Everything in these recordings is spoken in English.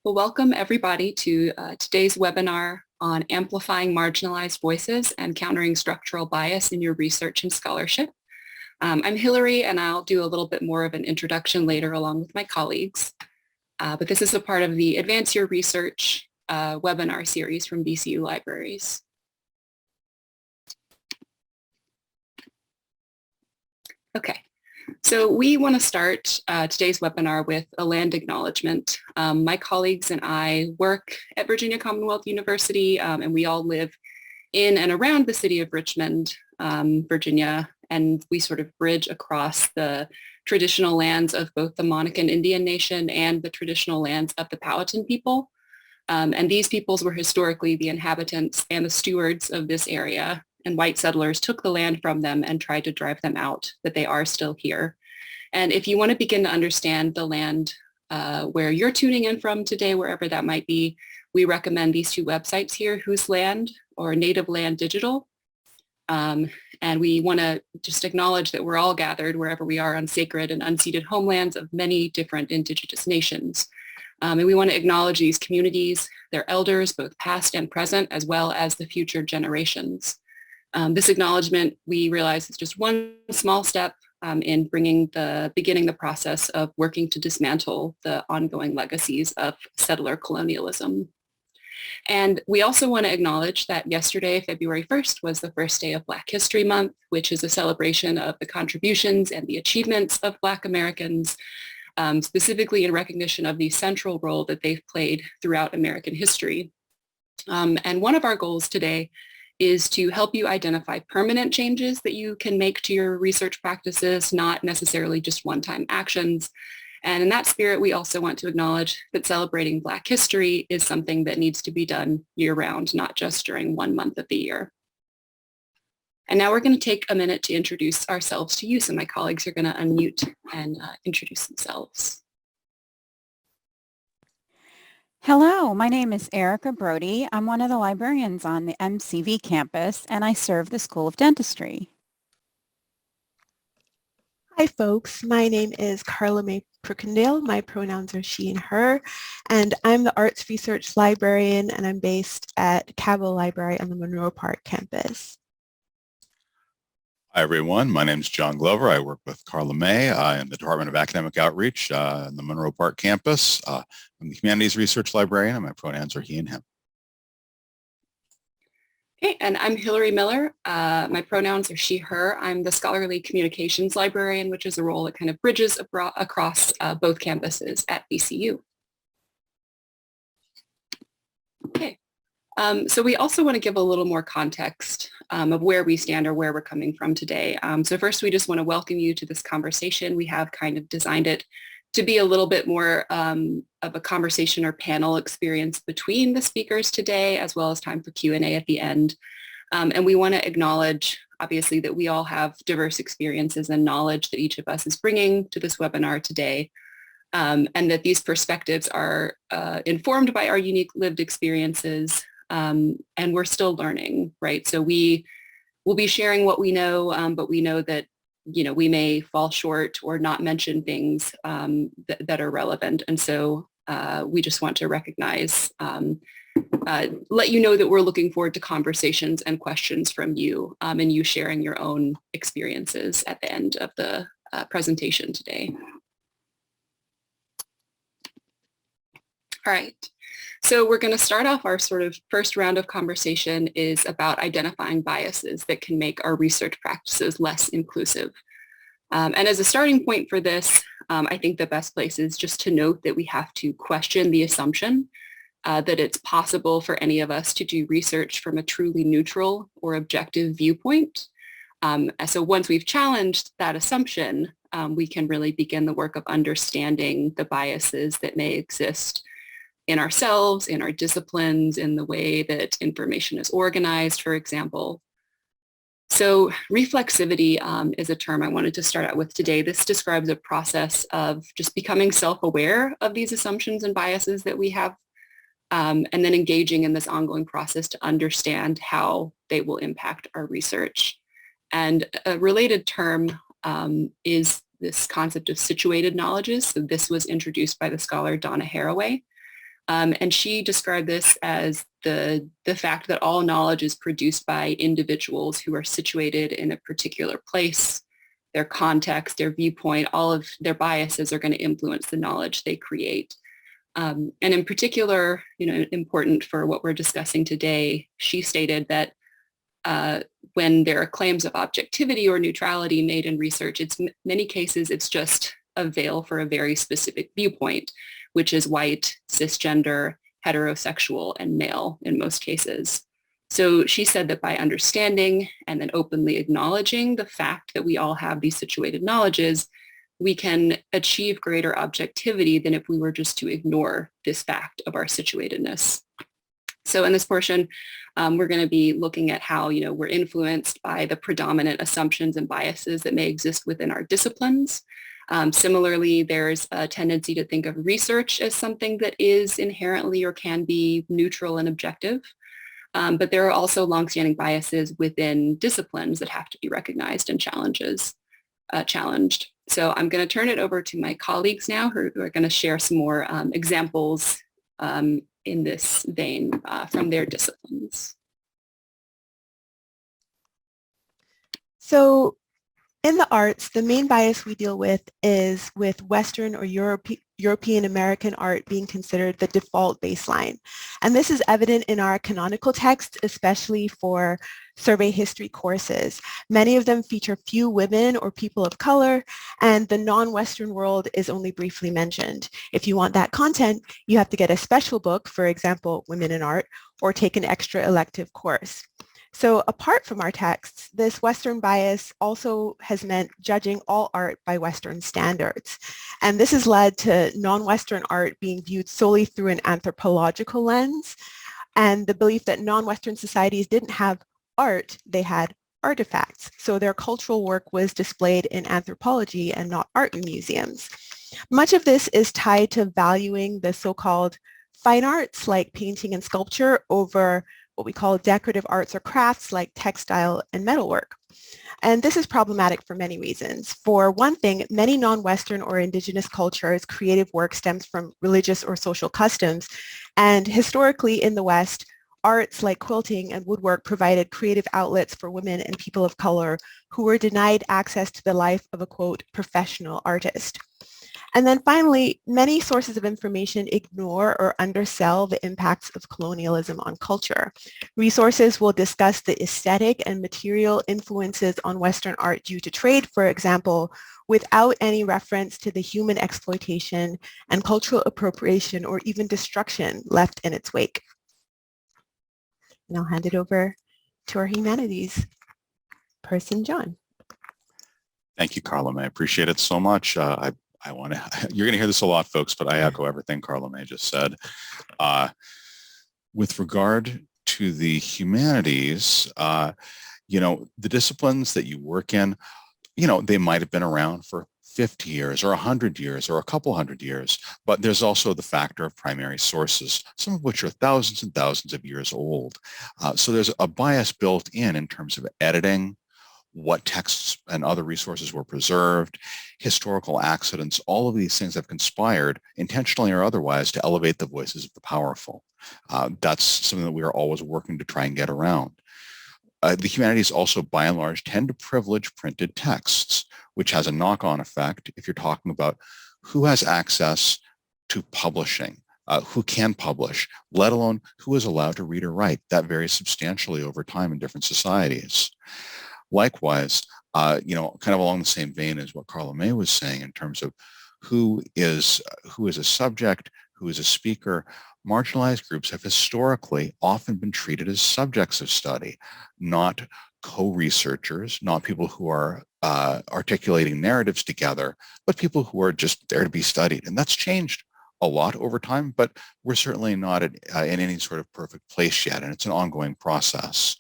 Well, welcome everybody to today's webinar on amplifying marginalized voices and countering structural bias in your research and scholarship. I'm Hillary, and I'll do a little bit more of an introduction later along with my colleagues. But this is a part of the Advance Your Research webinar series from VCU Libraries. Okay. So we want to start today's webinar with a land acknowledgement. My colleagues and I work at Virginia Commonwealth University, and we all live in and around the city of Richmond, Virginia, and we sort of bridge across the traditional lands of both the Monacan Indian Nation and the traditional lands of the Powhatan people. And these peoples were historically the inhabitants and the stewards of this area, and white settlers took the land from them and tried to drive them out, but they are still here. And if you want to begin to understand the land where you're tuning in from today, wherever that might be, we recommend these two websites here, Whose Land or Native Land Digital. And we want to just acknowledge that we're all gathered wherever we are on sacred and unceded homelands of many different indigenous nations. And we want to acknowledge these communities, their elders, both past and present, as well as the future generations. This acknowledgement, we realize, is just one small step in beginning the process of working to dismantle the ongoing legacies of settler colonialism. And we also want to acknowledge that yesterday, February 1st, was the first day of Black History Month, which is a celebration of the contributions and the achievements of Black Americans, specifically in recognition of the central role that they've played throughout American history. And one of our goals today is to help you identify permanent changes that you can make to your research practices, not necessarily just one-time actions. And in that spirit, we also want to acknowledge that celebrating Black history is something that needs to be done year-round, not just during 1 month of the year. And now we're going to take a minute to introduce ourselves to you. So my colleagues are going to unmute and introduce themselves. Hello, my name is Erica Brody. I'm one of the librarians on the MCV campus, and I serve the School of Dentistry. Hi folks, my name is Carla Mae Perkindale. My pronouns are she and her, and I'm the Arts Research Librarian, and I'm based at Cabell Library on the Monroe Park campus. Hi everyone, my name is John Glover. I work with Carla Mae in the Department of Academic Outreach in the Monroe Park campus. I'm the Humanities Research Librarian, and my pronouns are he and him. Okay, and I'm Hillary Miller. My pronouns are she, her. I'm the Scholarly Communications Librarian, which is a role that kind of bridges across both campuses at VCU. Okay. So we also want to give a little more context of where we stand or where we're coming from today. So first, we just want to welcome you to this conversation. We have kind of designed it to be a little bit more of a conversation or panel experience between the speakers today, as well as time for Q&A at the end. And we want to acknowledge, obviously, that we all have diverse experiences and knowledge that each of us is bringing to this webinar today. And that these perspectives are informed by our unique lived experiences, and we're still learning, right? So we will be sharing what we know, but we know that, you know, we may fall short or not mention things that are relevant. And so we just want to recognize, let you know that we're looking forward to conversations and questions from you, and you sharing your own experiences at the end of the presentation today. All right. So we're going to start off our sort of first round of conversation is about identifying biases that can make our research practices less inclusive. And as a starting point for this, I think the best place is just to note that we have to question the assumption that it's possible for any of us to do research from a truly neutral or objective viewpoint. So once we've challenged that assumption, we can really begin the work of understanding the biases that may exist in ourselves, in our disciplines, in the way that information is organized, for example. So reflexivity is a term I wanted to start out with today. This describes a process of just becoming self-aware of these assumptions and biases that we have, and then engaging in this ongoing process to understand how they will impact our research. And a related term is this concept of situated knowledges. So this was introduced by the scholar Donna Haraway. And she described this as the fact that all knowledge is produced by individuals who are situated in a particular place. Their context, their viewpoint, all of their biases are going to influence the knowledge they create. And in particular, important for what we're discussing today, she stated that when there are claims of objectivity or neutrality made in research, many cases it's just a veil for a very specific viewpoint, which is white, cisgender, heterosexual, and male in most cases. So she said that by understanding and then openly acknowledging the fact that we all have these situated knowledges, we can achieve greater objectivity than if we were just to ignore this fact of our situatedness. So in this portion, we're going to be looking at how, we're influenced by the predominant assumptions and biases that may exist within our disciplines. Similarly, there's a tendency to think of research as something that is inherently or can be neutral and objective. But there are also longstanding biases within disciplines that have to be recognized and challenged. So I'm going to turn it over to my colleagues now who are going to share some more examples in this vein from their disciplines. So in the arts, the main bias we deal with is with Western or European American art being considered the default baseline. And this is evident in our canonical texts, especially for survey history courses. Many of them feature few women or people of color, and the non-Western world is only briefly mentioned. If you want that content, you have to get a special book, for example, Women in Art, or take an extra elective course. So apart from our texts, this Western bias also has meant judging all art by Western standards. And this has led to non-Western art being viewed solely through an anthropological lens, and the belief that non-Western societies didn't have art, they had artifacts. So their cultural work was displayed in anthropology and not art museums. Much of this is tied to valuing the so-called fine arts like painting and sculpture over what we call decorative arts or crafts like textile and metalwork. And this is problematic for many reasons. For one thing, many non-Western or indigenous cultures, creative work stems from religious or social customs. And historically in the West, arts like quilting and woodwork provided creative outlets for women and people of color who were denied access to the life of a, quote, professional artist. And then finally, many sources of information ignore or undersell the impacts of colonialism on culture. Resources will discuss the aesthetic and material influences on Western art due to trade, for example, without any reference to the human exploitation and cultural appropriation or even destruction left in its wake. And I'll hand it over to our humanities person, John. Thank you, Carla May. I appreciate it so much. You're going to hear this a lot, folks, but I echo everything Carla May just said. With regard to the humanities, the disciplines that you work in, they might have been around for 50 years or 100 years or a couple hundred years, but there's also the factor of primary sources, some of which are thousands and thousands of years old. So there's a bias built in terms of editing, what texts and other resources were preserved, historical accidents, all of these things have conspired, intentionally or otherwise, to elevate the voices of the powerful. That's something that we are always working to try and get around. The humanities also, by and large, tend to privilege printed texts, which has a knock-on effect if you're talking about who has access to publishing, who can publish, let alone who is allowed to read or write. That varies substantially over time in different societies. Likewise, kind of along the same vein as what Carla May was saying in terms of who is a subject, who is a speaker, marginalized groups have historically often been treated as subjects of study, not co-researchers, not people who are articulating narratives together, but people who are just there to be studied. And that's changed a lot over time, but we're certainly not in any sort of perfect place yet, and it's an ongoing process.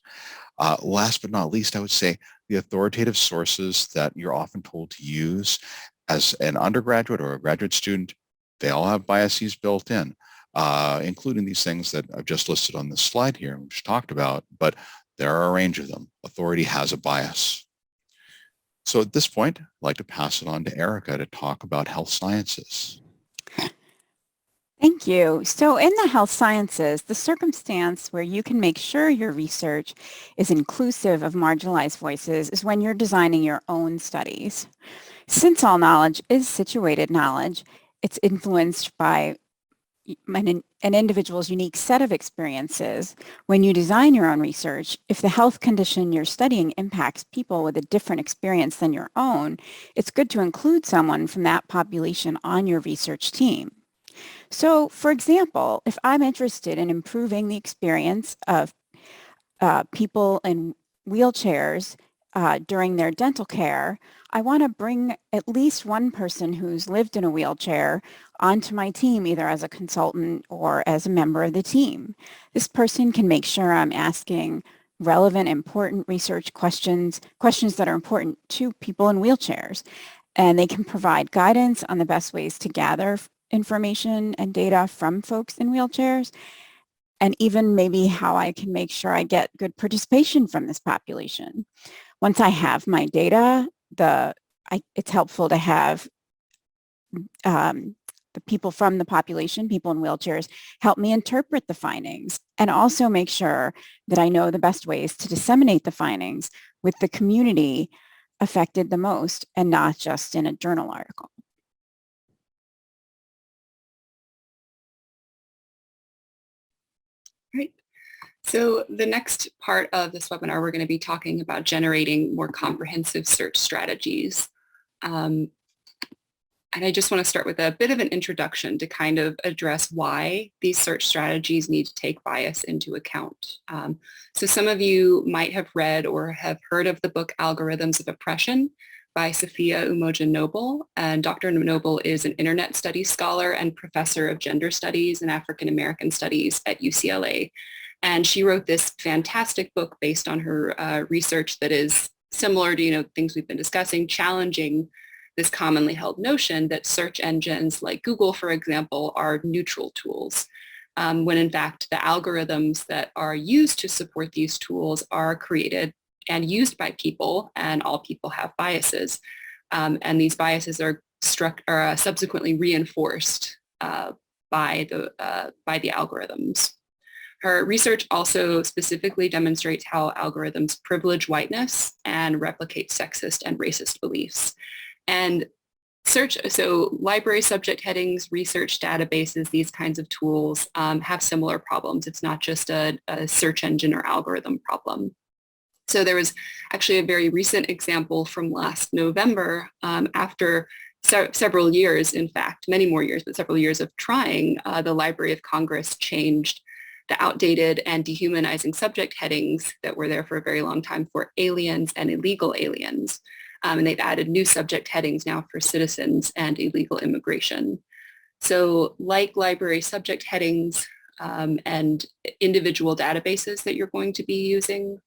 Last but not least, I would say the authoritative sources that you're often told to use as an undergraduate or a graduate student, they all have biases built in, including these things that I've just listed on this slide here, which talked about, but there are a range of them. Authority has a bias. So at this point, I'd like to pass it on to Erica to talk about health sciences. Thank you. So in the health sciences, the circumstance where you can make sure your research is inclusive of marginalized voices is when you're designing your own studies. Since all knowledge is situated knowledge, it's influenced by an individual's unique set of experiences. When you design your own research, if the health condition you're studying impacts people with a different experience than your own, it's good to include someone from that population on your research team. So, for example, if I'm interested in improving the experience of people in wheelchairs during their dental care, I want to bring at least one person who's lived in a wheelchair onto my team, either as a consultant or as a member of the team. This person can make sure I'm asking relevant, important research questions that are important to people in wheelchairs. And they can provide guidance on the best ways to gather information and data from folks in wheelchairs, and even maybe how I can make sure I get good participation from this population. Once I have my data, it's helpful to have the people from the population, people in wheelchairs, help me interpret the findings and also make sure that I know the best ways to disseminate the findings with the community affected the most and not just in a journal article. Right. So the next part of this webinar, we're going to be talking about generating more comprehensive search strategies. And I just want to start with a bit of an introduction to kind of address why these search strategies need to take bias into account. So some of you might have read or have heard of the book Algorithms of Oppression by Sophia Umoja-Noble. And Dr. Noble is an internet studies scholar and professor of gender studies and African American studies at UCLA. And she wrote this fantastic book based on her research that is similar to things we've been discussing, challenging this commonly held notion that search engines like Google, for example, are neutral tools, when in fact the algorithms that are used to support these tools are created and used by people, and all people have biases. And these biases are subsequently reinforced by the algorithms. Her research also specifically demonstrates how algorithms privilege whiteness and replicate sexist and racist beliefs. And so library subject headings, research databases, these kinds of tools have similar problems. It's not just a search engine or algorithm problem. So there was actually a very recent example from last November, after several years, in fact, many more years, but several years of trying, the Library of Congress changed the outdated and dehumanizing subject headings that were there for a very long time for aliens and illegal aliens. And they've added new subject headings now for citizens and illegal immigration. So like library subject headings and individual databases that you're going to be using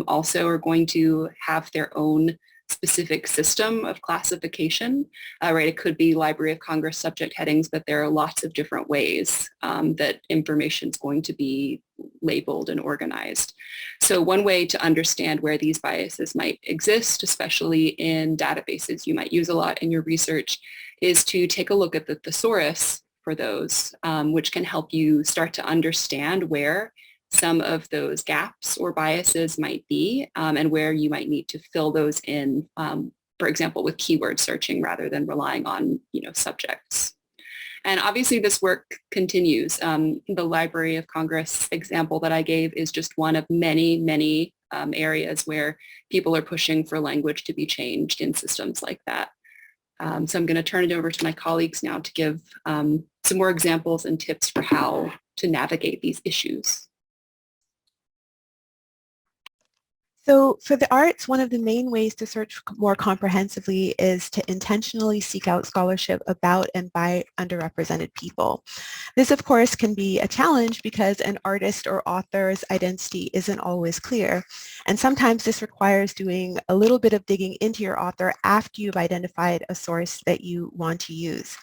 also are going to have their own specific system of classification, right? It could be Library of Congress subject headings, but there are lots of different ways that information is going to be labeled and organized. So one way to understand where these biases might exist, especially in databases you might use a lot in your research, is to take a look at the thesaurus for those, which can help you start to understand where some of those gaps or biases might be, and where you might need to fill those in, for example, with keyword searching rather than relying on subjects. And obviously this work continues. The Library of Congress example that I gave is just one of many, many areas where people are pushing for language to be changed in systems like that. So I'm going to turn it over to my colleagues now to give some more examples and tips for how to navigate these issues. So for the arts, one of the main ways to search more comprehensively is to intentionally seek out scholarship about and by underrepresented people. This, of course, can be a challenge because an artist or author's identity isn't always clear. And sometimes this requires doing a little bit of digging into your author after you've identified a source that you want to use.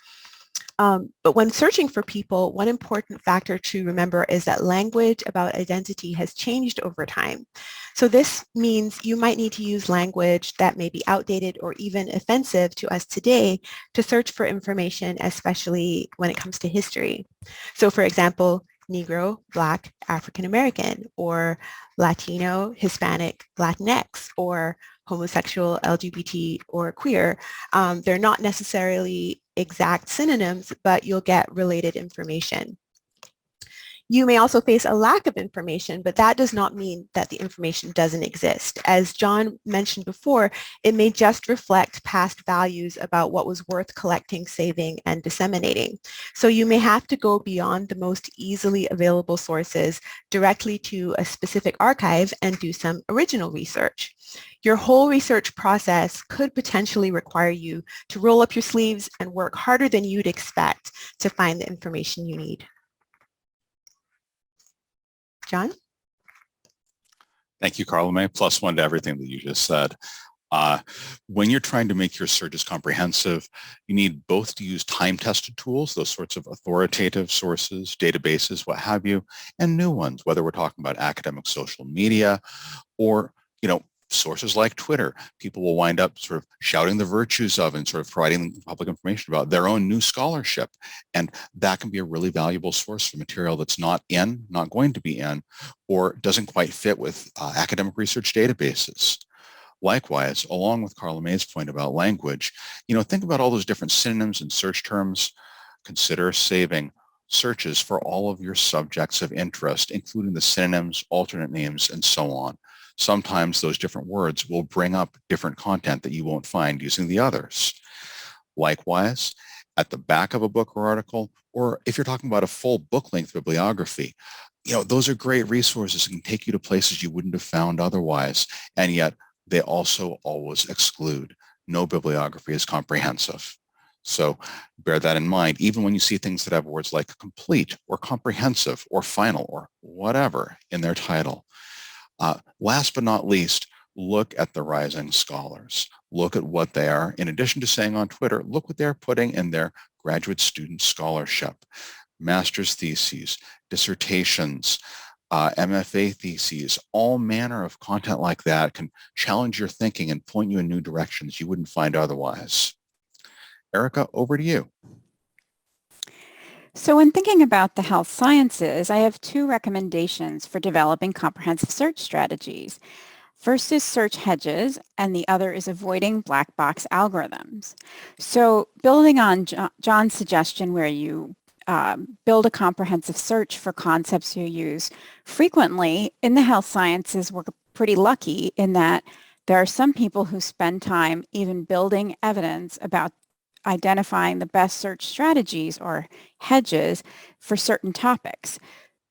But when searching for people, one important factor to remember is that language about identity has changed over time. So this means you might need to use language that may be outdated or even offensive to us today to search for information, especially when it comes to history. So for example, Negro, Black, African American, or Latino, Hispanic, Latinx, or homosexual, LGBT, or queer. They're not necessarily exact synonyms, but you'll get related information. You may also face a lack of information, but that does not mean that the information doesn't exist. As John mentioned before, it may just reflect past values about what was worth collecting, saving, and disseminating. So you may have to go beyond the most easily available sources directly to a specific archive and do some original research. Your whole research process could potentially require you to roll up your sleeves and work harder than you'd expect to find the information you need. John? Thank you, Carla-May. +1 to everything that you just said. When you're trying to make your searches comprehensive, you need both to use time-tested tools, those sorts of authoritative sources, databases, what have you, and new ones, whether we're talking about academic social media or, sources like Twitter. People will wind up sort of shouting the virtues of and sort of providing public information about their own new scholarship. And that can be a really valuable source for material that's not going to be in, or doesn't quite fit with academic research databases. Likewise, along with Carla May's point about language, think about all those different synonyms and search terms. Consider saving searches for all of your subjects of interest, including the synonyms, alternate names, and so on. Sometimes those different words will bring up different content that you won't find using the others. Likewise, at the back of a book or article, or if you're talking about a full book-length bibliography, those are great resources and can take you to places you wouldn't have found otherwise, and yet they also always exclude. No bibliography is comprehensive. So bear that in mind, even when you see things that have words like complete or comprehensive or final or whatever in their title. Last but not least, look at the rising scholars. Look at what they are. In addition to saying on Twitter, look what they're putting in their graduate student scholarship, master's theses, dissertations, MFA theses, all manner of content like that can challenge your thinking and point you in new directions you wouldn't find otherwise. Erica, over to you. So when thinking about the health sciences, I have 2 recommendations for developing comprehensive search strategies. First is search hedges, and the other is avoiding black box algorithms. So building on John's suggestion where you build a comprehensive search for concepts you use frequently, in the health sciences, we're pretty lucky in that there are some people who spend time even building evidence about identifying the best search strategies or hedges for certain topics.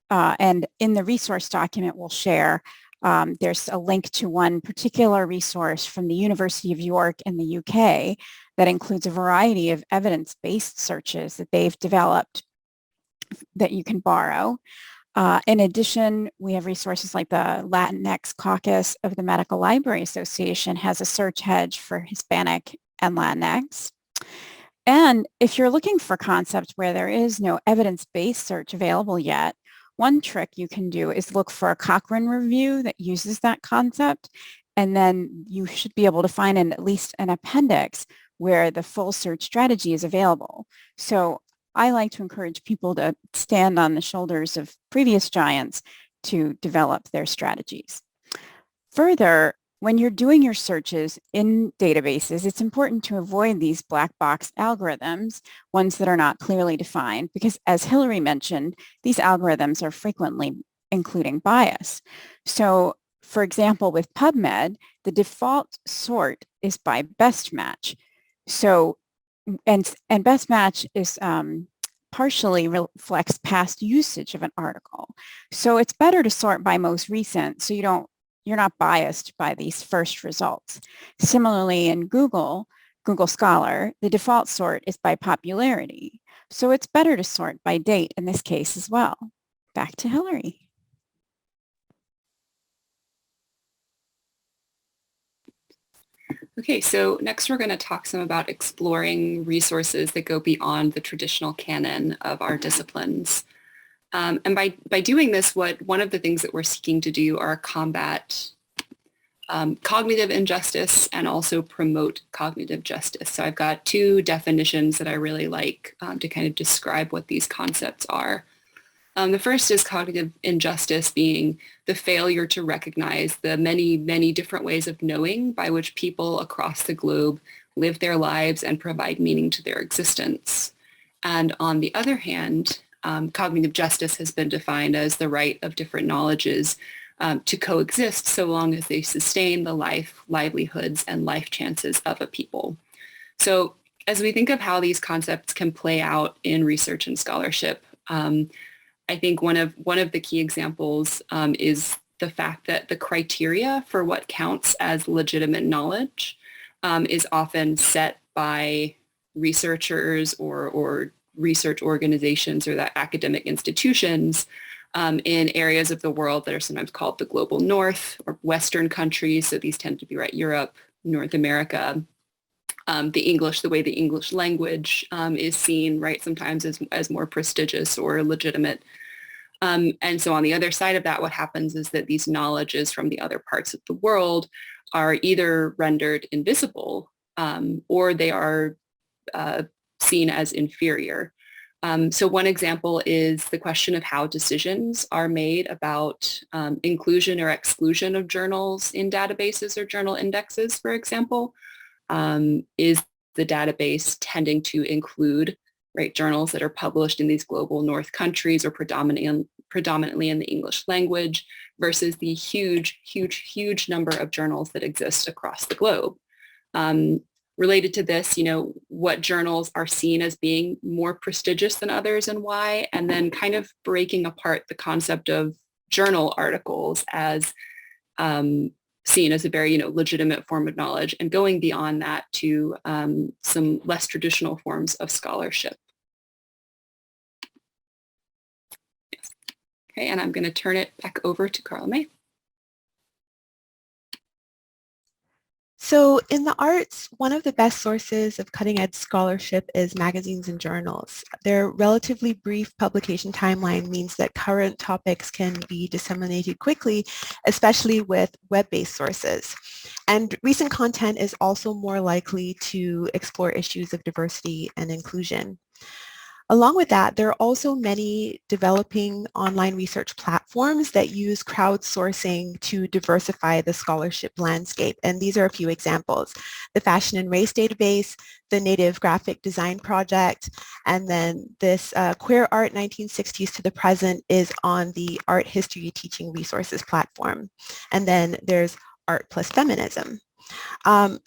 And in the resource document we'll share, there's a link to one particular resource from the University of York in the UK that includes a variety of evidence-based searches that they've developed that you can borrow. In addition, we have resources like the Latinx Caucus of the Medical Library Association has a search hedge for Hispanic and Latinx. And if you're looking for concepts where there is no evidence-based search available yet, one trick you can do is look for a Cochrane review that uses that concept, and then you should be able to find at least an appendix where the full search strategy is available. So I like to encourage people to stand on the shoulders of previous giants to develop their strategies. Further, when you're doing your searches in databases, it's important to avoid these black box algorithms, ones that are not clearly defined, because as Hillary mentioned, these algorithms are frequently including bias. So for example, with PubMed, the default sort is by best match. So, and best match is partially reflects past usage of an article. So it's better to sort by most recent so you're not biased by these first results. Similarly, in Google Scholar, the default sort is by popularity. So it's better to sort by date in this case as well. Back to Hillary. Okay, so next we're going to talk some about exploring resources that go beyond the traditional canon of our disciplines. And by doing this, one of the things that we're seeking to do are combat cognitive injustice and also promote cognitive justice. So I've got two definitions that I really like to kind of describe what these concepts are. The first is cognitive injustice being the failure to recognize the many, many different ways of knowing by which people across the globe live their lives and provide meaning to their existence. And on the other hand, cognitive justice has been defined as the right of different knowledges to coexist so long as they sustain the life, livelihoods, and life chances of a people. So as we think of how these concepts can play out in research and scholarship, I think one of the key examples is the fact that the criteria for what counts as legitimate knowledge is often set by researchers or research organizations or that academic institutions in areas of the world that are sometimes called the global north or Western countries. So these tend to be Europe, North America. The way the English language is seen, sometimes as more prestigious or legitimate. And so on the other side of that, what happens is that these knowledges from the other parts of the world are either rendered invisible or they are seen as inferior. So one example is the question of how decisions are made about inclusion or exclusion of journals in databases or journal indexes, for example. Is the database tending to include journals that are published in these global north countries or predominantly in the English language versus the huge number of journals that exist across the globe. Related to this, what journals are seen as being more prestigious than others and why, and then kind of breaking apart the concept of journal articles as seen as a very, legitimate form of knowledge and going beyond that to some less traditional forms of scholarship. Yes. Okay, and I'm going to turn it back over to Carla May. So in the arts, one of the best sources of cutting-edge scholarship is magazines and journals. Their relatively brief publication timeline means that current topics can be disseminated quickly, especially with web-based sources. And recent content is also more likely to explore issues of diversity and inclusion. Along with that, there are also many developing online research platforms that use crowdsourcing to diversify the scholarship landscape. And these are a few examples: the Fashion and Race Database, the Native Graphic Design Project, and then this Queer Art 1960s to the Present is on the Art History Teaching Resources platform. And then there's Art Plus Feminism.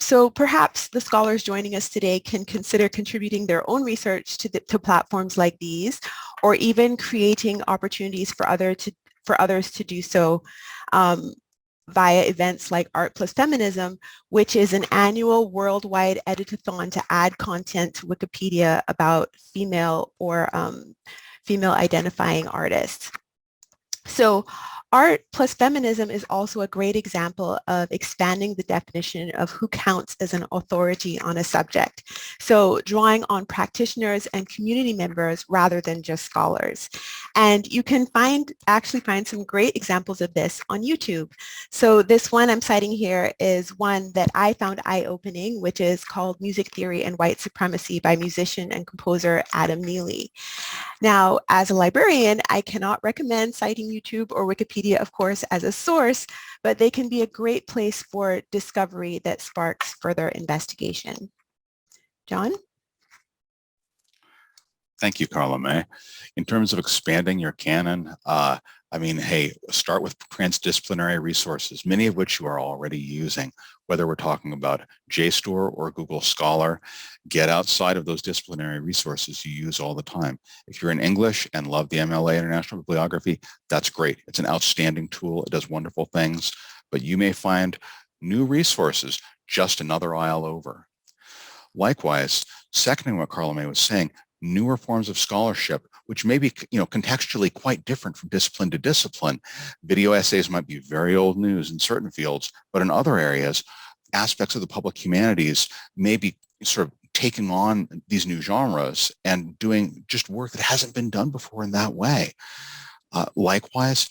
So perhaps the scholars joining us today can consider contributing their own research to platforms like these, or even creating opportunities for others to do so via events like Art Plus Feminism, which is an annual worldwide editathon to add content to Wikipedia about female or female identifying artists. So Art Plus Feminism is also a great example of expanding the definition of who counts as an authority on a subject. So drawing on practitioners and community members rather than just scholars. And you can actually find some great examples of this on YouTube. So this one I'm citing here is one that I found eye-opening, which is called Music Theory and White Supremacy by musician and composer Adam Neely. Now, as a librarian, I cannot recommend citing YouTube or Wikipedia, of course, as a source, but they can be a great place for discovery that sparks further investigation. John? Thank you, Carla May. In terms of expanding your canon, hey, start with transdisciplinary resources, many of which you are already using, whether we're talking about JSTOR or Google Scholar. Get outside of those disciplinary resources you use all the time. If you're in English and love the MLA International Bibliography, that's great. It's an outstanding tool. It does wonderful things, but you may find new resources just another aisle over. Likewise, seconding what Carla May was saying, newer forms of scholarship, which may be, contextually quite different from discipline to discipline. Video essays might be very old news in certain fields, but in other areas, aspects of the public humanities may be sort of taking on these new genres and doing just work that hasn't been done before in that way. Likewise,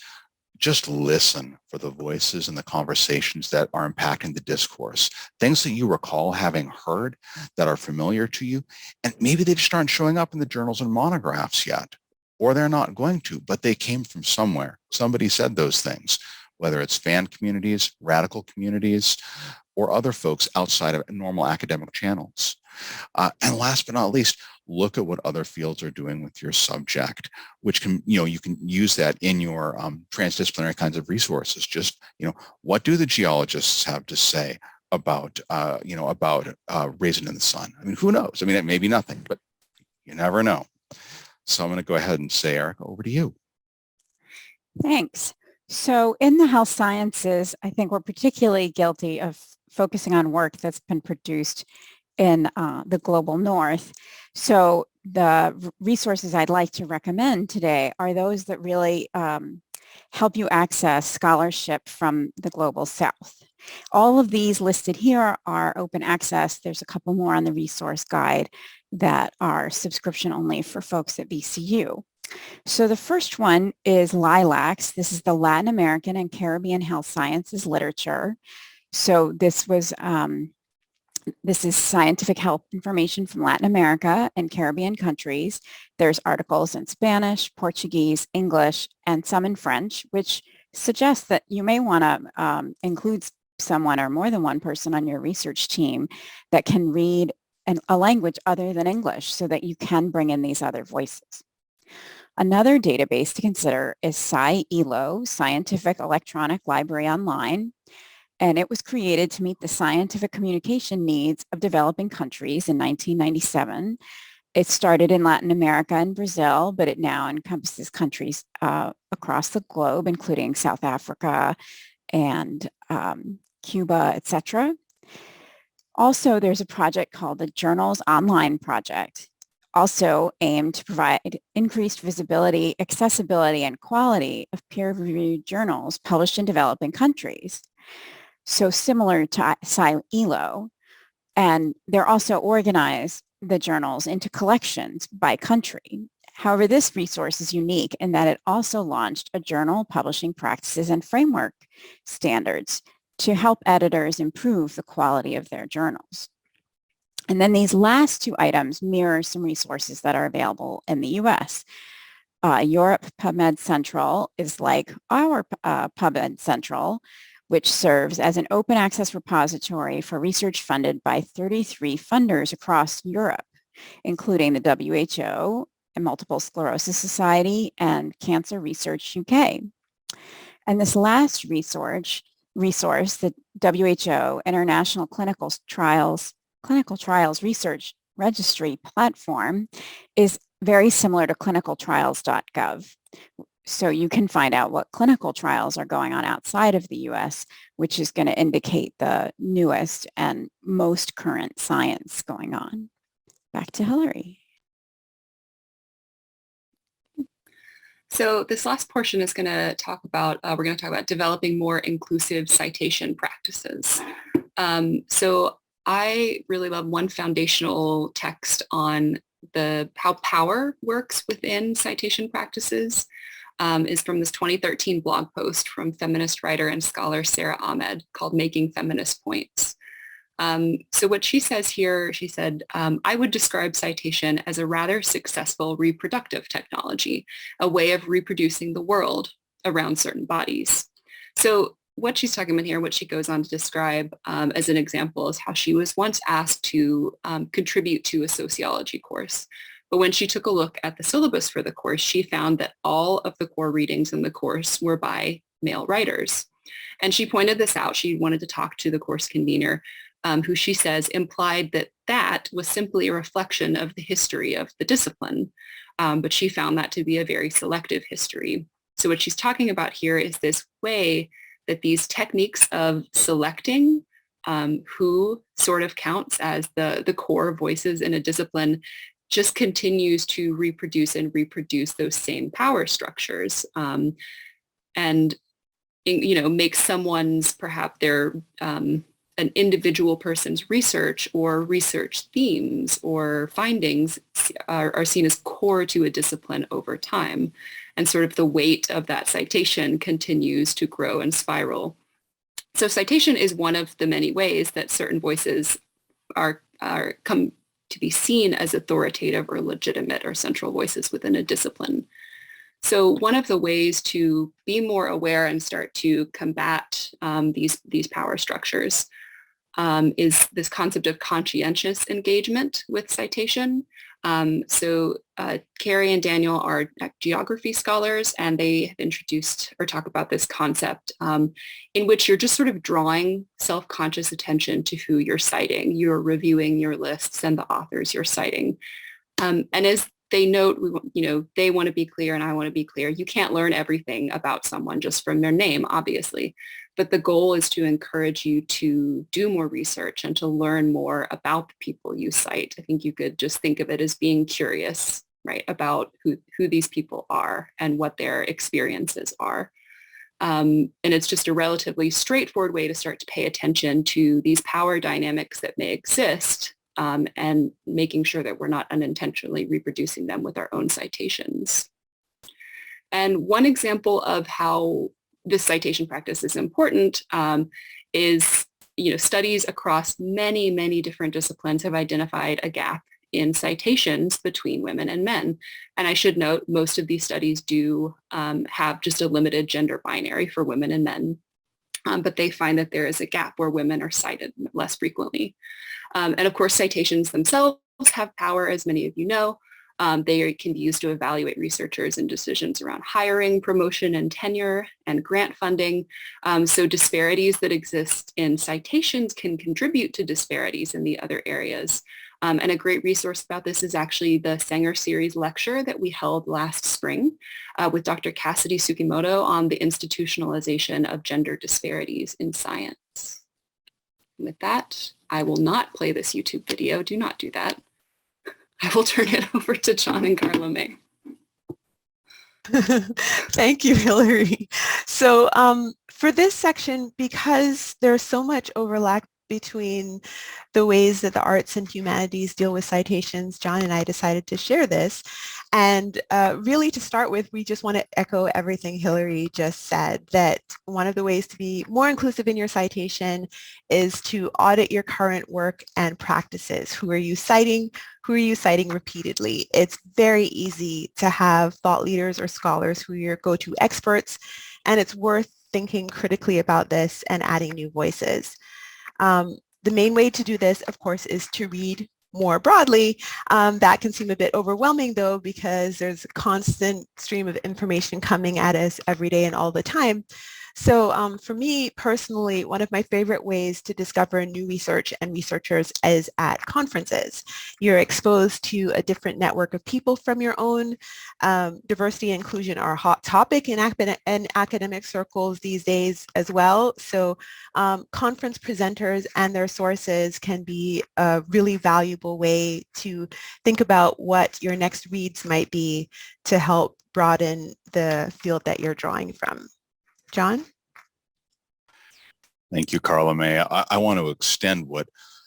just listen for the voices and the conversations that are impacting the discourse, things that you recall having heard that are familiar to you, and maybe they just aren't showing up in the journals and monographs yet, or they're not going to, but they came from somewhere. Somebody said those things, whether it's fan communities, radical communities, or other folks outside of normal academic channels. And last but not least, look at what other fields are doing with your subject, which can, you can use that in your transdisciplinary kinds of resources. Just, what do the geologists have to say about, Raisin in the Sun? I mean, who knows? I mean, it may be nothing, but you never know. So I'm going to go ahead and say, Erica, over to you. Thanks. So in the health sciences, I think we're particularly guilty of focusing on work that's been produced in the global north. So the resources I'd like to recommend today are those that really help you access scholarship from the global south. All of these listed here are open access. There's a couple more on the resource guide that are subscription only for folks at VCU. So the first one is LILACs. This is the Latin American and Caribbean Health Sciences Literature. So this is scientific health information from Latin America and Caribbean countries. There's articles in Spanish, Portuguese, English, and some in French, which suggests that you may want to include someone or more than one person on your research team that can read a language other than English so that you can bring in these other voices. Another database to consider is SciELO, Scientific Electronic Library Online, and it was created to meet the scientific communication needs of developing countries in 1997. It started in Latin America and Brazil, but it now encompasses countries across the globe, including South Africa and Cuba, etc. Also, there's a project called the Journals Online Project, also aimed to provide increased visibility, accessibility, and quality of peer-reviewed journals published in developing countries. So similar to SciELO, and they're also organized, the journals, into collections by country. However, this resource is unique in that it also launched a journal publishing practices and framework standards to help editors improve the quality of their journals. And then these last two items mirror some resources that are available in the US. Europe PubMed Central is like our PubMed Central, which serves as an open access repository for research funded by 33 funders across Europe, including the WHO and Multiple Sclerosis Society and Cancer Research UK. And this last resource, the WHO International Clinical Trials Research Registry platform, is very similar to clinicaltrials.gov. So you can find out what clinical trials are going on outside of the US, which is going to indicate the newest and most current science going on. Back to Hillary. So this last portion is going to talk about, we're going to talk about developing more inclusive citation practices. So I really love one foundational text on how power works within citation practices. Is from this 2013 blog post from feminist writer and scholar Sarah Ahmed called Making Feminist Points. So what she says here, she said, I would describe citation as a rather successful reproductive technology, a way of reproducing the world around certain bodies. So what she's talking about here, what she goes on to describe as an example is how she was once asked to contribute to a sociology course. But when she took a look at the syllabus for the course, she found that all of the core readings in the course were by male writers. And she pointed this out. She wanted to talk to the course convener, who she says implied that that was simply a reflection of the history of the discipline. But she found that to be a very selective history. So what she's talking about here is this way that these techniques of selecting who sort of counts as the core voices in a discipline just continues to reproduce those same power structures, and make someone's perhaps their an individual person's research or research themes or findings are seen as core to a discipline over time. And sort of the weight of that citation continues to grow and spiral. So citation is one of the many ways that certain voices are come to be seen as authoritative or legitimate or central voices within a discipline. So one of the ways to be more aware and start to combat these power structures is this concept of conscientious engagement with citation. Carrie and Daniel are geography scholars, and they have introduced or talk about this concept in which you're just sort of drawing self-conscious attention to who you're citing. You're reviewing your lists and the authors you're citing. And as they note, they want to be clear and I want to be clear. You can't learn everything about someone just from their name, obviously. But the goal is to encourage you to do more research and to learn more about the people you cite. I think you could just think of it as being curious, right, about who these people are and what their experiences are. And it's just a relatively straightforward way to start to pay attention to these power dynamics that may exist and making sure that we're not unintentionally reproducing them with our own citations. And one example of how this citation practice is important is, studies across many, many different disciplines have identified a gap in citations between women and men. And I should note, most of these studies do have just a limited gender binary for women and men. But they find that there is a gap where women are cited less frequently. And of course, citations themselves have power, as many of you know. They can be used to evaluate researchers and decisions around hiring, promotion, and tenure, and grant funding. So disparities that exist in citations can contribute to disparities in the other areas. And a great resource about this is actually the Sanger Series lecture that we held last spring with Dr. Cassidy Tsukimoto on the institutionalization of gender disparities in science. With that, I will not play this YouTube video. Do not do that. I will turn it over to John and Carla May. Thank you, Hillary. So for this section, because there's so much overlap between the ways that the arts and humanities deal with citations, John and I decided to share this. And really to start with, we just want to echo everything Hillary just said, that one of the ways to be more inclusive in your citation is to audit your current work and practices. Who are you citing? Who are you citing repeatedly? It's very easy to have thought leaders or scholars who are your go-to experts, and it's worth thinking critically about this and adding new voices. The main way to do this, of course, is to read more broadly. That can seem a bit overwhelming, though, because there's a constant stream of information coming at us every day and all the time. So for me personally, one of my favorite ways to discover new research and researchers is at conferences. You're exposed to a different network of people from your own. Diversity and inclusion are a hot topic in academic circles these days as well. So conference presenters and their sources can be a really valuable way to think about what your next reads might be to help broaden the field that you're drawing from. John? Thank you, Carla May. I want to extend what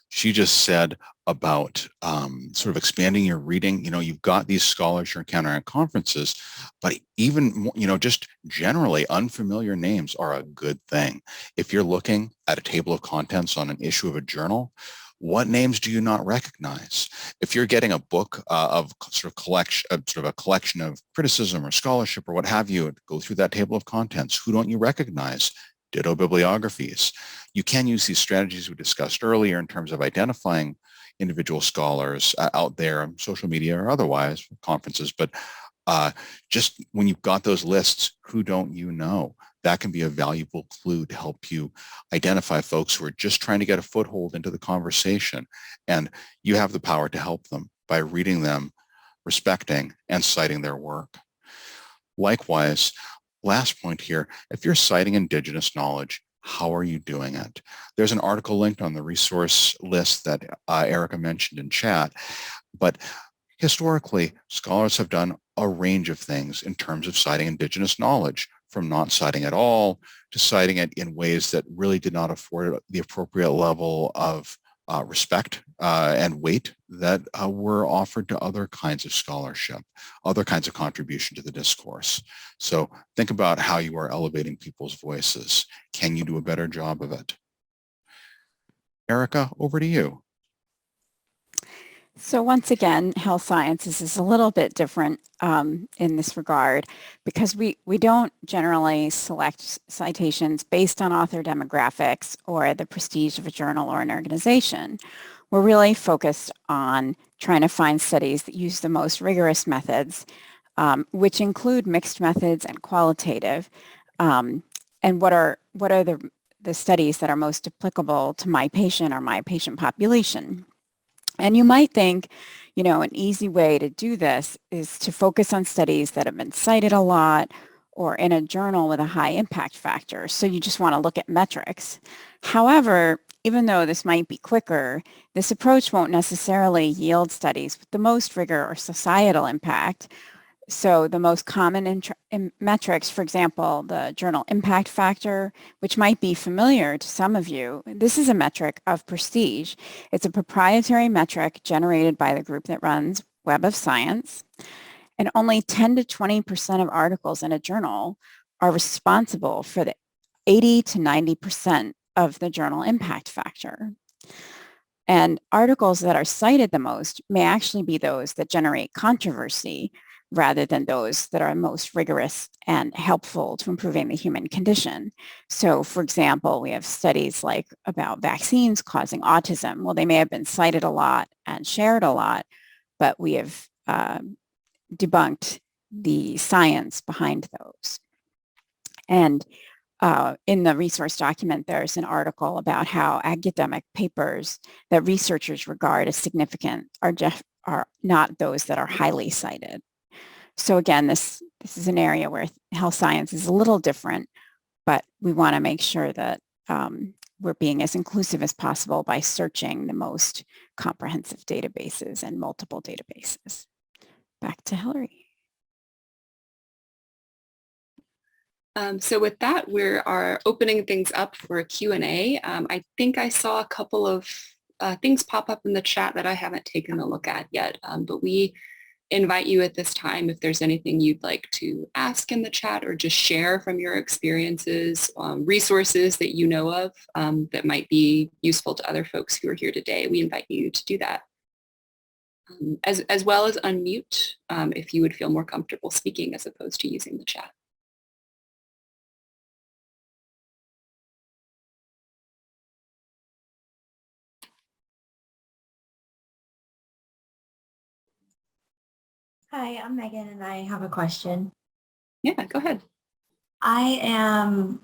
she just said about sort of expanding your reading. You've got these scholars you're encountering at conferences, but even, just generally unfamiliar names are a good thing. If you're looking at a table of contents on an issue of a journal, what names do you not recognize? If you're getting a book of sort of a collection of criticism or scholarship or what have you, go through that table of contents. Who don't you recognize? Ditto bibliographies. You can use these strategies we discussed earlier in terms of identifying individual scholars out there on social media or otherwise, conferences, but just when you've got those lists, who don't you know? That can be a valuable clue to help you identify folks who are just trying to get a foothold into the conversation. And you have the power to help them by reading them, respecting, and citing their work. Likewise, last point here, if you're citing Indigenous knowledge, how are you doing it? There's an article linked on the resource list that Erica mentioned in chat, but historically, scholars have done a range of things in terms of citing Indigenous knowledge, from not citing at all to citing it in ways that really did not afford the appropriate level of respect and weight that were offered to other kinds of scholarship, other kinds of contribution to the discourse. So think about how you are elevating people's voices. Can you do a better job of it? Erica, over to you. So once again, health sciences is a little bit different in this regard because we don't generally select citations based on author demographics or the prestige of a journal or an organization. We're really focused on trying to find studies that use the most rigorous methods, which include mixed methods and qualitative. And what are the studies that are most applicable to my patient or my patient population? And you might think, an easy way to do this is to focus on studies that have been cited a lot or in a journal with a high impact factor. So you just want to look at metrics. However, even though this might be quicker, this approach won't necessarily yield studies with the most rigor or societal impact. So the most common metrics, for example, the journal impact factor, which might be familiar to some of you, this is a metric of prestige. It's a proprietary metric generated by the group that runs Web of Science, and only 10 to 20% of articles in a journal are responsible for the 80 to 90% of the journal impact factor. And articles that are cited the most may actually be those that generate controversy rather than those that are most rigorous and helpful to improving the human condition. So for example, we have studies like about vaccines causing autism. Well, they may have been cited a lot and shared a lot, but we have debunked the science behind those. And in the resource document, there's an article about how academic papers that researchers regard as significant are not those that are highly cited. So again, this is an area where health science is a little different, but we want to make sure that we're being as inclusive as possible by searching the most comprehensive databases and multiple databases. Back to Hillary. So with that, we are opening things up for a Q&A. I think I saw a couple of things pop up in the chat that I haven't taken a look at yet, but we invite you at this time if there's anything you'd like to ask in the chat or just share from your experiences, resources that you know of that might be useful to other folks who are here today. We invite you to do that. As well as unmute if you would feel more comfortable speaking as opposed to using the chat. Hi, I'm Megan and I have a question. Yeah, go ahead. I am,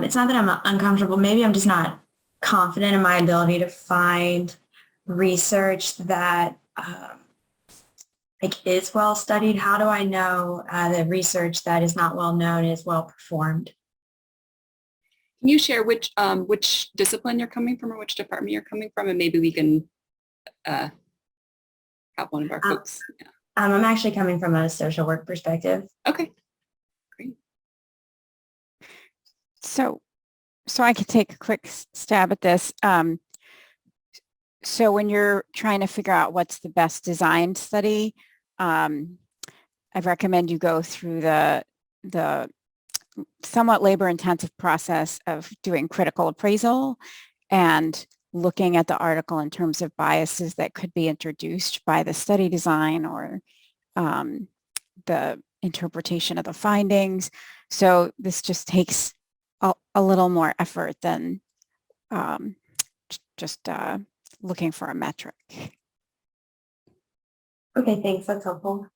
it's not that I'm uncomfortable, maybe I'm just not confident in my ability to find research that is well studied. How do I know the research that is not well known is well performed? Can you share which discipline you're coming from or which department you're coming from, and maybe we can have one of our folks. Yeah. I'm actually coming from a social work perspective. Okay, great. So I could take a quick stab at this. So when you're trying to figure out what's the best designed study, I recommend you go through the somewhat labor-intensive process of doing critical appraisal and looking at the article in terms of biases that could be introduced by the study design or the interpretation of the findings. So this just takes a little more effort than just looking for a metric. Okay, thanks. That's helpful.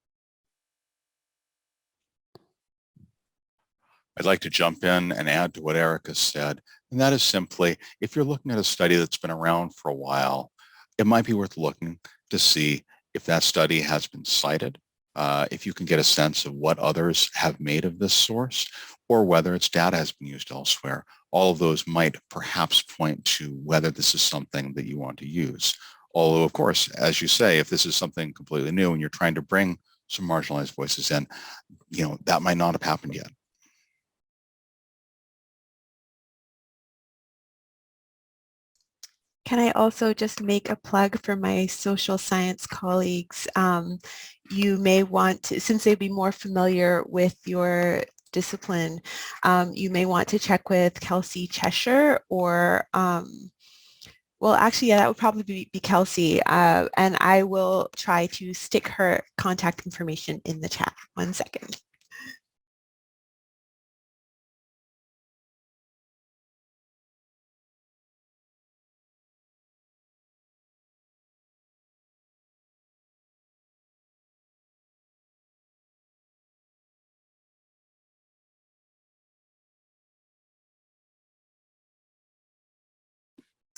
I'd like to jump in and add to what Erica said, and that is simply, if you're looking at a study that's been around for a while, it might be worth looking to see if that study has been cited, if you can get a sense of what others have made of this source, or whether its data has been used elsewhere. All of those might perhaps point to whether this is something that you want to use. Although, of course, as you say, if this is something completely new and you're trying to bring some marginalized voices in, that might not have happened yet. Can I also just make a plug for my social science colleagues? You may want to, since they'd be more familiar with your discipline, you may want to check with Kelsey Cheshire or, well, actually, yeah, that would probably be Kelsey. And I will try to stick her contact information in the chat. 1 second.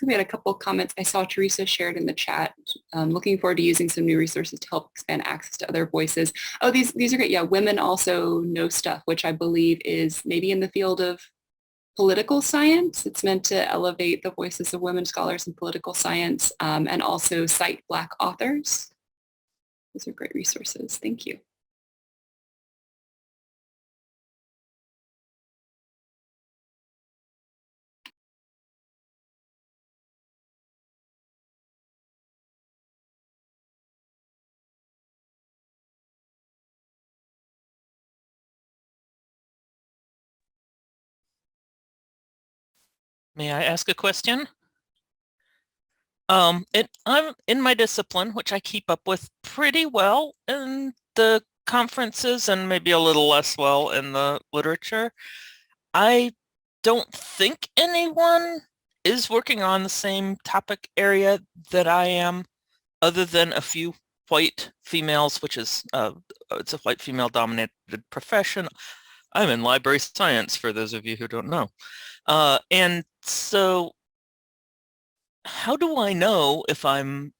We had a couple of comments I saw Teresa shared in the chat. Looking forward to using some new resources to help expand access to other voices. Oh, these are great. Yeah, women also know stuff, which I believe is maybe in the field of political science. It's meant to elevate the voices of women scholars in political science, and also cite Black authors. Those are great resources. Thank you. May I ask a question? I'm in my discipline, which I keep up with pretty well in the conferences and maybe a little less well in the literature. I don't think anyone is working on the same topic area that I am, other than a few white females, which is, it's a white female dominated profession. I'm in library science, for those of you who don't know. And so how do I know if I'm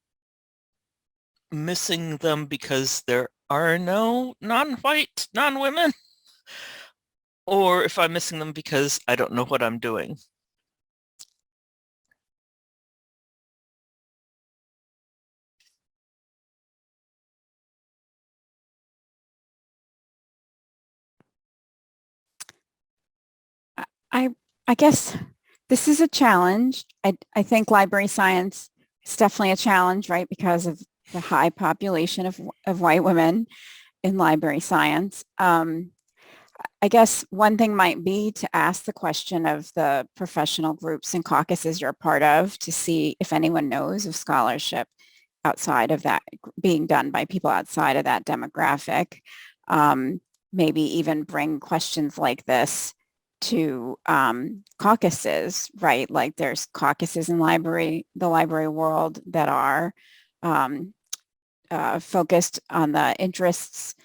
missing them because there are no non-white, non-women, or if I'm missing them because I don't know what I'm doing? I guess this is a challenge. I think library science is definitely a challenge, right? Because of the high population of white women in library science. I guess one thing might be to ask the question of the professional groups and caucuses you're a part of to see if anyone knows of scholarship outside of that being done by people outside of that demographic. Maybe even bring questions like this to caucuses, right? Like there's caucuses in the library world that are focused on the interests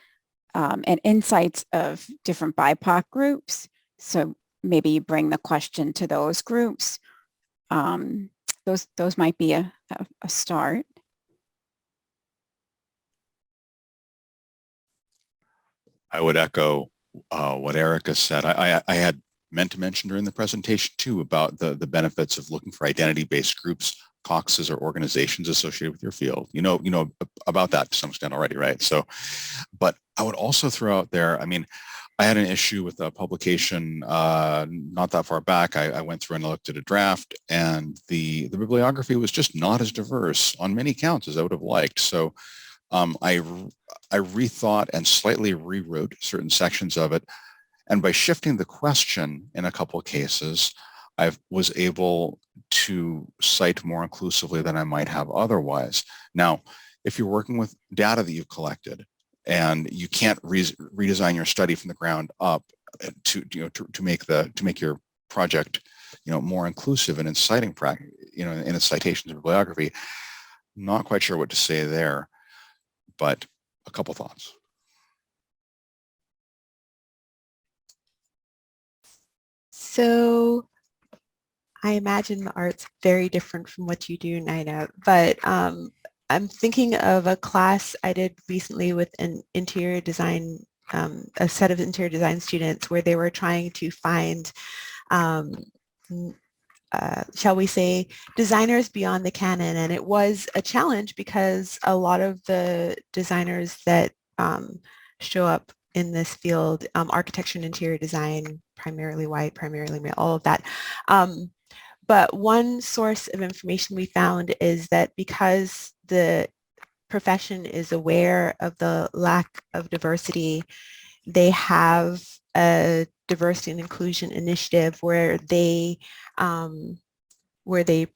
and insights of different BIPOC groups. So maybe you bring the question to those groups. Those might be a start. I would echo what Erica said. I had meant to mention during the presentation too about the benefits of looking for identity-based groups, caucuses, or organizations associated with your field. You know about that to some extent already, right? So, but I would also throw out there, I mean, I had an issue with a publication not that far back. I went through and looked at a draft, and the bibliography was just not as diverse on many counts as I would have liked. So I rethought and slightly rewrote certain sections of it. And by shifting the question in a couple of cases, I was able to cite more inclusively than I might have otherwise. Now, if you're working with data that you've collected and you can't redesign your study from the ground up to make your project more inclusive and in citing in its citations and bibliography, not quite sure what to say there, but a couple thoughts. So I imagine the art's very different from what you do, Nina, but I'm thinking of a class I did recently with an interior design, a set of interior design students where they were trying to find, shall we say, designers beyond the canon. And it was a challenge because a lot of the designers that show up in this field, architecture and interior design, primarily white, primarily male, all of that. But one source of information we found is that because the profession is aware of the lack of diversity, they have a diversity and inclusion initiative where they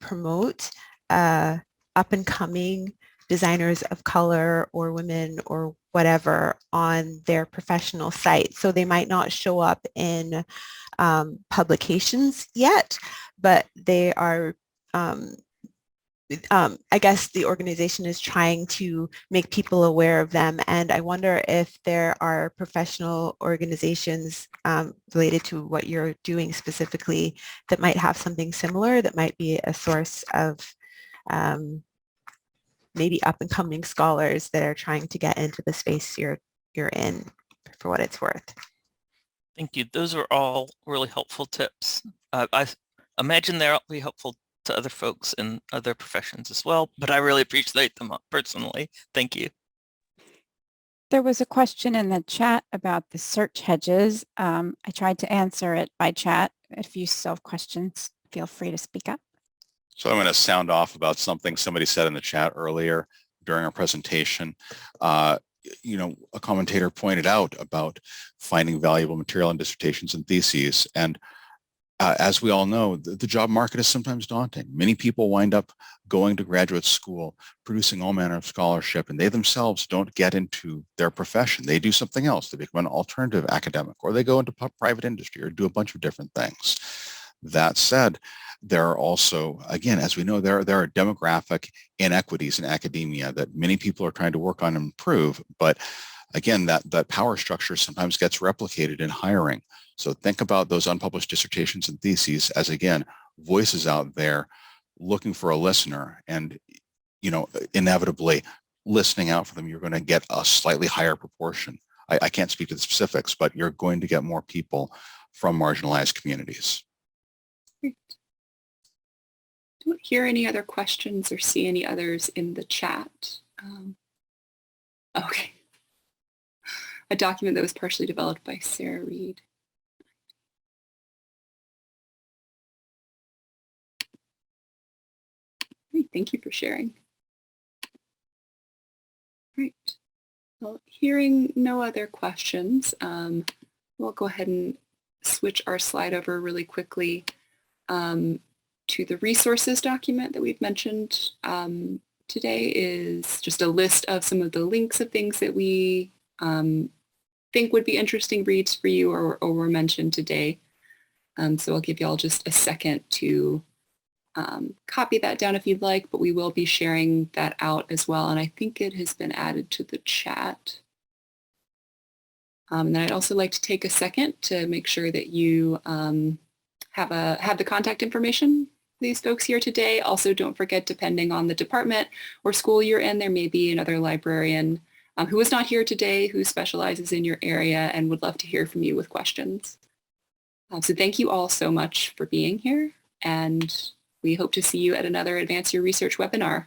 promote up and coming designers of color or women or whatever on their professional site. So they might not show up in publications yet, but they are, I guess the organization is trying to make people aware of them. And I wonder if there are professional organizations related to what you're doing specifically that might have something similar, that might be a source of maybe up and coming scholars that are trying to get into the space you're in, for what it's worth. Thank you. Those are all really helpful tips. I imagine they'll be helpful to other folks in other professions as well, but I really appreciate them personally. Thank you. There was a question in the chat about the search hedges. I tried to answer it by chat. If you still have questions, feel free to speak up. So I'm going to sound off about something somebody said in the chat earlier during our presentation. You know, a commentator pointed out about finding valuable material in dissertations and theses. And as we all know, the job market is sometimes daunting. Many people wind up going to graduate school, producing all manner of scholarship, and they themselves don't get into their profession. They do something else. They become an alternative academic, or they go into private industry or do a bunch of different things. That said, there are also, again, as we know, there are demographic inequities in academia that many people are trying to work on and improve. But again, that power structure sometimes gets replicated in hiring. So think about those unpublished dissertations and theses as, again, voices out there looking for a listener, and, you know, inevitably listening out for them, you're going to get a slightly higher proportion. I can't speak to the specifics, but you're going to get more people from marginalized communities. Great. Don't hear any other questions or see any others in the chat. Okay. A document that was partially developed by Sarah Reed. Great, thank you for sharing. Right. Well, hearing no other questions, we'll go ahead and switch our slide over really quickly to the resources document that we've mentioned today. Is just a list of some of the links of things that we think would be interesting reads for you or were mentioned today. So I'll give you all just a second to copy that down if you'd like, but we will be sharing that out as well. And I think it has been added to the chat. And then I'd also like to take a second to make sure that you have the contact information for these folks here today. Also, don't forget, depending on the department or school you're in, there may be another librarian who is not here today, who specializes in your area and would love to hear from you with questions. So thank you all so much for being here, and we hope to see you at another Advance Your Research webinar